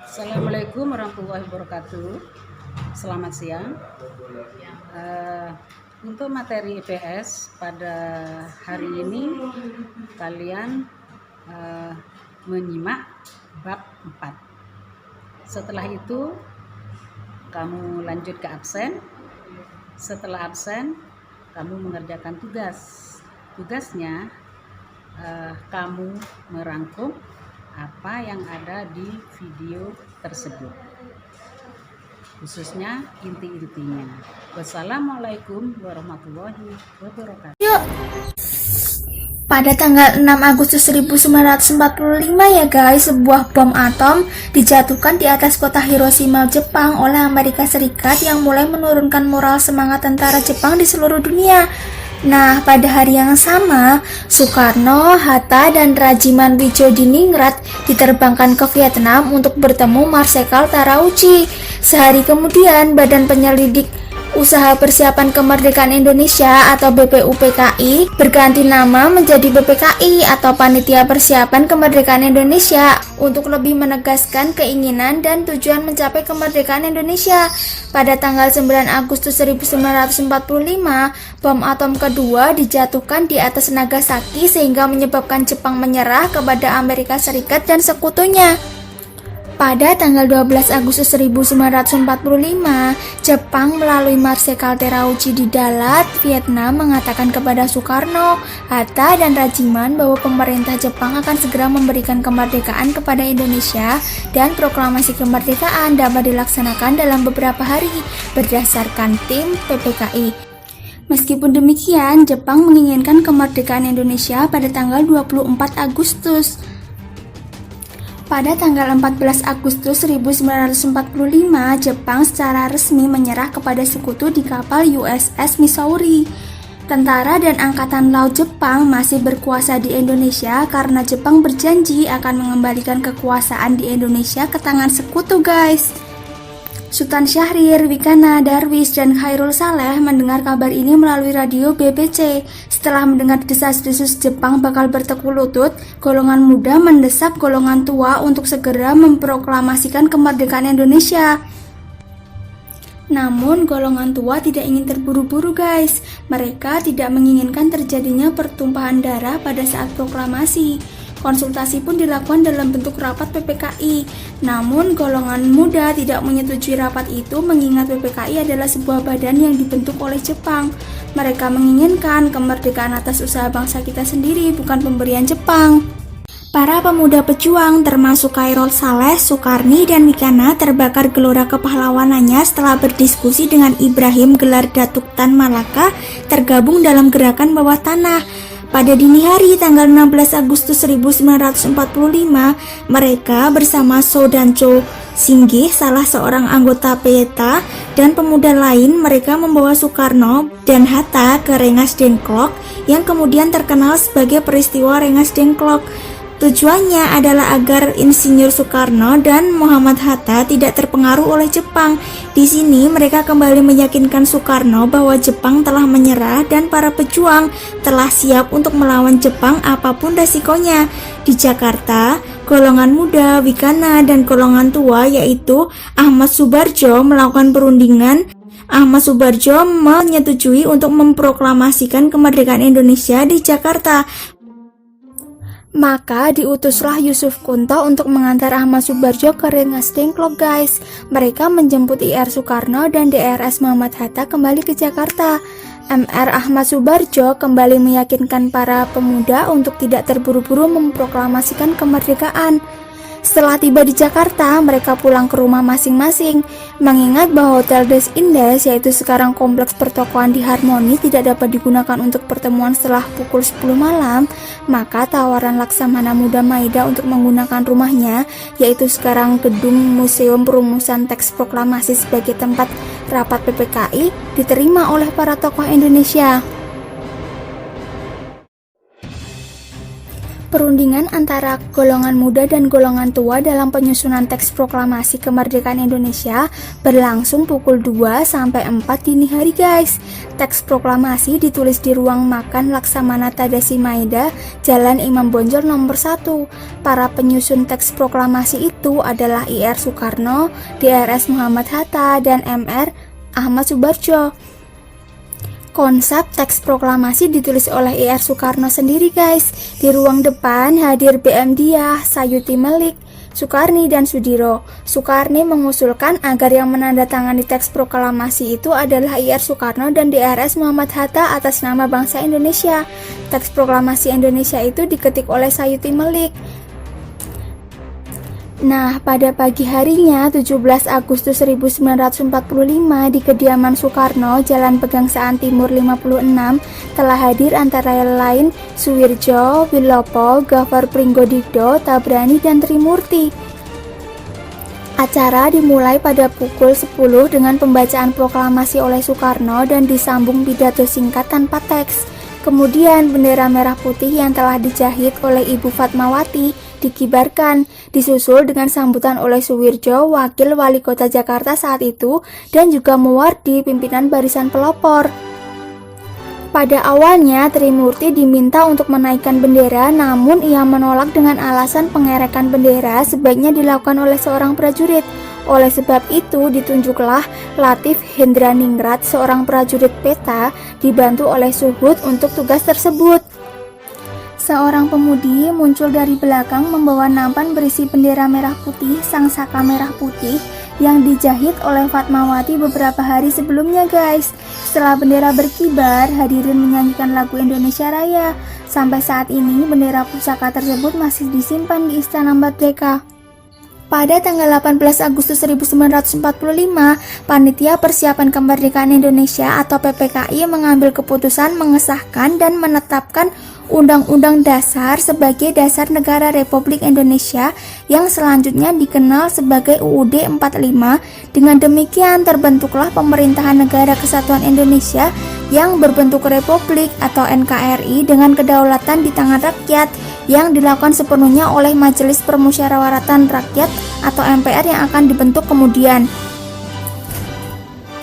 Assalamualaikum warahmatullahi wabarakatuh. Selamat siang. Untuk materi IPS pada hari ini kalian menyimak bab 4. Setelah itu kamu lanjut ke absen. Setelah absen kamu mengerjakan tugas. Tugasnya kamu merangkum apa yang ada di video tersebut, khususnya inti-intinya. Wassalamualaikum warahmatullahi wabarakatuh. Yuk. Pada tanggal 6 Agustus 1945 ya guys, sebuah bom atom dijatuhkan di atas kota Hiroshima, Jepang oleh Amerika Serikat yang mulai menurunkan moral semangat tentara Jepang di seluruh dunia. Nah, pada hari yang sama, Soekarno, Hatta, dan Rajiman Wijodiningrat diterbangkan ke Vietnam untuk bertemu Marsekal Terauchi. Sehari kemudian, Badan Penyelidik Usaha Persiapan Kemerdekaan Indonesia atau BPUPKI berganti nama menjadi BPKI atau Panitia Persiapan Kemerdekaan Indonesia untuk lebih menegaskan keinginan dan tujuan mencapai kemerdekaan Indonesia. Pada tanggal 9 Agustus 1945, bom atom kedua dijatuhkan di atas Nagasaki sehingga menyebabkan Jepang menyerah kepada Amerika Serikat dan sekutunya. Pada tanggal 12 Agustus 1945, Jepang melalui Marsekal Terauchi di Dalat, Vietnam mengatakan kepada Soekarno, Hatta, dan Rajiman bahwa pemerintah Jepang akan segera memberikan kemerdekaan kepada Indonesia dan proklamasi kemerdekaan dapat dilaksanakan dalam beberapa hari berdasarkan tim PPKI. Meskipun demikian, Jepang menginginkan kemerdekaan Indonesia pada tanggal 24 Agustus. Pada tanggal 14 Agustus 1945, Jepang secara resmi menyerah kepada sekutu di kapal USS Missouri. Tentara dan Angkatan Laut Jepang masih berkuasa di Indonesia karena Jepang berjanji akan mengembalikan kekuasaan di Indonesia ke tangan sekutu, guys. Sultan Syahrir, Wikana, Darwis, dan Khairul Saleh mendengar kabar ini melalui radio BBC. Setelah mendengar desas-desus Jepang bakal bertekuk lutut, golongan muda mendesak golongan tua untuk segera memproklamasikan kemerdekaan Indonesia. Namun, golongan tua tidak ingin terburu-buru, guys. Mereka tidak menginginkan terjadinya pertumpahan darah pada saat proklamasi. Konsultasi pun dilakukan dalam bentuk rapat PPKI. Namun, golongan muda tidak menyetujui rapat itu mengingat PPKI adalah sebuah badan yang dibentuk oleh Jepang. Mereka menginginkan kemerdekaan atas usaha bangsa kita sendiri, bukan pemberian Jepang. Para pemuda pejuang termasuk Khairul Saleh, Sukarni, dan Wikana terbakar gelora kepahlawanannya setelah berdiskusi dengan Ibrahim Gelar Datuk Tan Malaka tergabung dalam gerakan bawah tanah. Pada dini hari tanggal 16 Agustus 1945, mereka bersama Soudancho Singgih, salah seorang anggota PETA, dan pemuda lain, mereka membawa Soekarno dan Hatta ke Rengas Dengklok yang kemudian terkenal sebagai peristiwa Rengas Dengklok. Tujuannya adalah agar Insinyur Soekarno dan Muhammad Hatta tidak terpengaruh oleh Jepang. Di sini mereka kembali meyakinkan Soekarno bahwa Jepang telah menyerah dan para pejuang telah siap untuk melawan Jepang apapun resikonya. Di Jakarta, golongan muda, Wikana, dan golongan tua yaitu Ahmad Subarjo melakukan perundingan. Ahmad Subarjo menyetujui untuk memproklamasikan kemerdekaan Indonesia di Jakarta. Maka diutuslah Yusuf Kunto untuk mengantar Ahmad Subarjo ke Rengas Dengklok, guys. Mereka menjemput IR Soekarno dan DRS Muhammad Hatta kembali ke Jakarta. MR Ahmad Subarjo kembali meyakinkan para pemuda untuk tidak terburu-buru memproklamasikan kemerdekaan. Setelah tiba di Jakarta, mereka pulang ke rumah masing-masing. Mengingat bahwa Hotel Des Indes, yaitu sekarang kompleks pertokoan di Harmoni, tidak dapat digunakan untuk pertemuan setelah pukul 10 malam, maka tawaran Laksamana Muda Maida untuk menggunakan rumahnya, yaitu sekarang gedung Museum Perumusan Teks Proklamasi sebagai tempat rapat PPKI, diterima oleh para tokoh Indonesia. Perundingan antara golongan muda dan golongan tua dalam penyusunan teks proklamasi kemerdekaan Indonesia berlangsung pukul 2 sampai 4 dini hari guys. Teks proklamasi ditulis di ruang makan Laksamana Tadasi Maeda, Jalan Imam Bonjol nomor 1. Para penyusun teks proklamasi itu adalah IR Soekarno, DRS Muhammad Hatta, dan MR Ahmad Soebardjo. Konsep teks proklamasi ditulis oleh IR Soekarno sendiri guys. Di ruang depan hadir BM Diah, Sayuti Melik, Soekarni, dan Sudiro. Soekarni mengusulkan agar yang menandatangani teks proklamasi itu adalah IR Soekarno dan DRS Muhammad Hatta atas nama bangsa Indonesia. Teks proklamasi Indonesia itu diketik oleh Sayuti Melik. Nah, pada pagi harinya 17 Agustus 1945 di kediaman Soekarno, Jalan Pegangsaan Timur 56, telah hadir antara lain Suwirjo, Wilopo, Gafar Pringgodikdo, Tabrani, dan Trimurti. Acara dimulai pada pukul 10 dengan pembacaan proklamasi oleh Soekarno dan disambung pidato singkat tanpa teks. Kemudian bendera merah putih yang telah dijahit oleh Ibu Fatmawati dikibarkan, disusul dengan sambutan oleh Suwirjo, wakil wali kota Jakarta saat itu, dan juga Muwardi, pimpinan barisan pelopor. Pada awalnya, Trimurti diminta untuk menaikkan bendera, namun ia menolak dengan alasan pengerekan bendera sebaiknya dilakukan oleh seorang prajurit. Oleh sebab itu, ditunjuklah Latif Hendraningrat, seorang prajurit peta, dibantu oleh Suhud untuk tugas tersebut. Seorang pemudi muncul dari belakang membawa nampan berisi bendera merah putih, sangsaka merah putih, yang dijahit oleh Fatmawati beberapa hari sebelumnya guys. Setelah bendera berkibar, hadirin menyanyikan lagu Indonesia Raya. Sampai saat ini, bendera pusaka tersebut masih disimpan di Istana Merdeka. Pada tanggal 18 Agustus 1945, Panitia Persiapan Kemerdekaan Indonesia atau PPKI mengambil keputusan mengesahkan dan menetapkan Undang-Undang Dasar sebagai dasar negara Republik Indonesia yang selanjutnya dikenal sebagai UUD 45. Dengan demikian terbentuklah Pemerintahan Negara Kesatuan Indonesia yang berbentuk Republik atau NKRI dengan kedaulatan di tangan rakyat yang dilakukan sepenuhnya oleh Majelis Permusyawaratan Rakyat atau MPR yang akan dibentuk kemudian.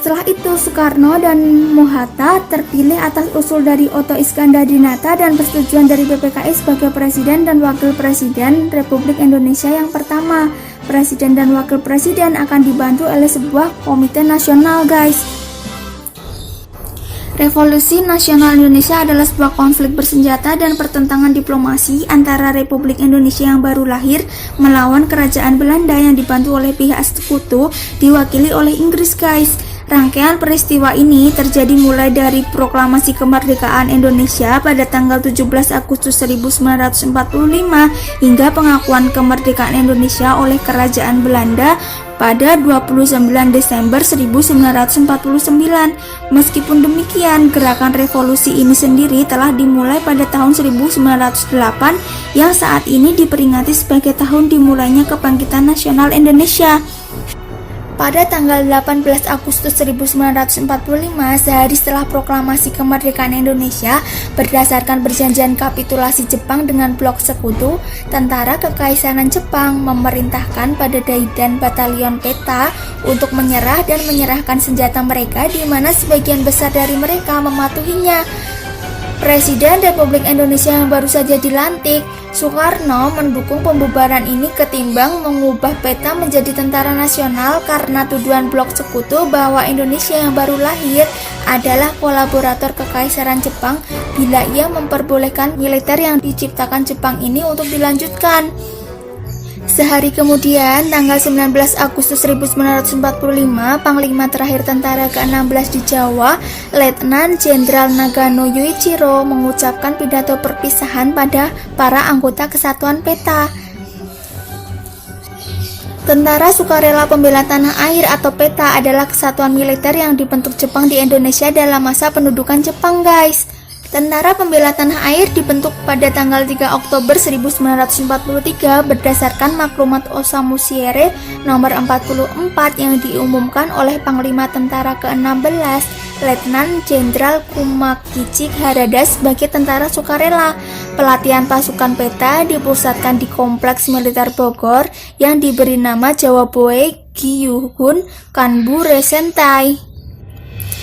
Setelah itu, Soekarno dan Mohatta terpilih atas usul dari Otto Iskandar-Dinata dan persetujuan dari PPKI sebagai Presiden dan Wakil Presiden Republik Indonesia yang pertama. Presiden dan Wakil Presiden akan dibantu oleh sebuah komite nasional, guys. Revolusi Nasional Indonesia adalah sebuah konflik bersenjata dan pertentangan diplomasi antara Republik Indonesia yang baru lahir melawan Kerajaan Belanda yang dibantu oleh pihak sekutu diwakili oleh Inggris, guys. Rangkaian peristiwa ini terjadi mulai dari Proklamasi Kemerdekaan Indonesia pada tanggal 17 Agustus 1945 hingga pengakuan kemerdekaan Indonesia oleh Kerajaan Belanda pada 29 Desember 1949. Meskipun demikian, gerakan revolusi ini sendiri telah dimulai pada tahun 1908 yang saat ini diperingati sebagai tahun dimulainya Kebangkitan Nasional Indonesia. Pada tanggal 18 Agustus 1945, sehari setelah proklamasi kemerdekaan Indonesia, berdasarkan perjanjian kapitulasi Jepang dengan blok sekutu, tentara Kekaisaran Jepang memerintahkan pada Daidan Batalion Peta untuk menyerah dan menyerahkan senjata mereka, di mana sebagian besar dari mereka mematuhinya. Presiden Republik Indonesia yang baru saja dilantik, Soekarno, mendukung pembubaran ini ketimbang mengubah peta menjadi tentara nasional karena tuduhan blok sekutu bahwa Indonesia yang baru lahir adalah kolaborator Kekaisaran Jepang bila ia memperbolehkan militer yang diciptakan Jepang ini untuk dilanjutkan. Sehari kemudian, tanggal 19 Agustus 1945, Panglima terakhir tentara ke-16 di Jawa, Letnan Jenderal Nagano Yuichiro, mengucapkan pidato perpisahan pada para anggota Kesatuan Peta. Tentara Sukarela Pembela Tanah Air atau PETA adalah kesatuan militer yang dibentuk Jepang di Indonesia dalam masa pendudukan Jepang, guys. Tentara Pembela Tanah Air dibentuk pada tanggal 3 Oktober 1943 berdasarkan Maklumat Osamu Shiere nomor 44 yang diumumkan oleh Panglima Tentara ke-16 Letnan Jenderal Kumakicik Harada sebagai tentara sukarela. Pelatihan pasukan peta dipusatkan di Kompleks Militer Bogor yang diberi nama Jawaboe Gyuhun Kanbu Resentai.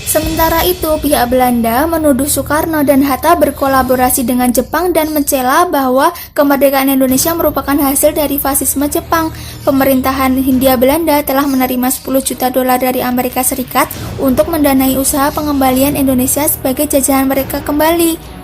Sementara itu, pihak Belanda menuduh Soekarno dan Hatta berkolaborasi dengan Jepang dan mencela bahwa kemerdekaan Indonesia merupakan hasil dari fasisme Jepang. Pemerintahan Hindia Belanda telah menerima 10 juta dolar dari Amerika Serikat untuk mendanai usaha pengembalian Indonesia sebagai jajahan mereka kembali.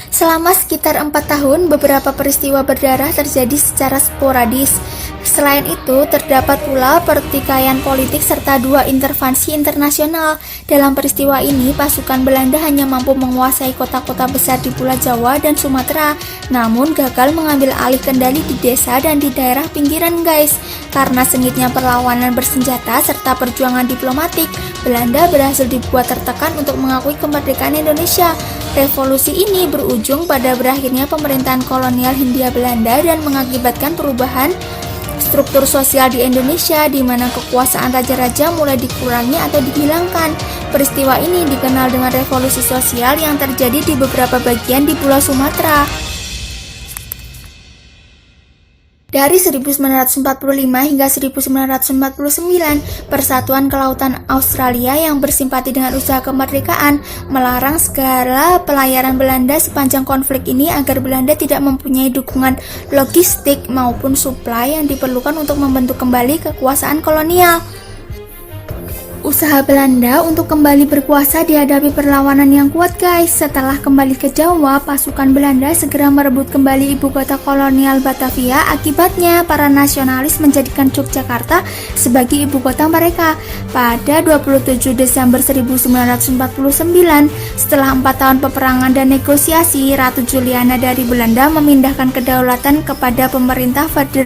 Selama sekitar 4 tahun, beberapa peristiwa berdarah terjadi secara sporadis. Selain itu, terdapat pula pertikaian politik serta 2 intervensi internasional. Dalam peristiwa ini, pasukan Belanda hanya mampu menguasai kota-kota besar di Pulau Jawa dan Sumatera, namun gagal mengambil alih kendali di desa dan di daerah pinggiran, guys. Karena sengitnya perlawanan bersenjata serta perjuangan diplomatik, Belanda berhasil dibuat tertekan untuk mengakui kemerdekaan Indonesia. Revolusi ini berujung pada berakhirnya pemerintahan kolonial Hindia Belanda dan mengakibatkan perubahan struktur sosial di Indonesia, di mana kekuasaan raja-raja mulai dikurangi atau dihilangkan. Peristiwa ini dikenal dengan revolusi sosial yang terjadi di beberapa bagian di Pulau Sumatera. Dari 1945 hingga 1949, Persatuan Kelautan Australia yang bersimpati dengan usaha kemerdekaan melarang segala pelayaran Belanda sepanjang konflik ini agar Belanda tidak mempunyai dukungan logistik maupun suplai yang diperlukan untuk membentuk kembali kekuasaan kolonial. Usaha Belanda untuk kembali berkuasa dihadapi perlawanan yang kuat, guys. Setelah kembali ke Jawa, pasukan Belanda segera merebut kembali ibu kota kolonial Batavia. Akibatnya, para nasionalis menjadikan Yogyakarta sebagai ibu kota mereka. Pada 27 Desember 1949, setelah 4 tahun peperangan dan negosiasi, Ratu Juliana dari Belanda memindahkan kedaulatan kepada pemerintah federal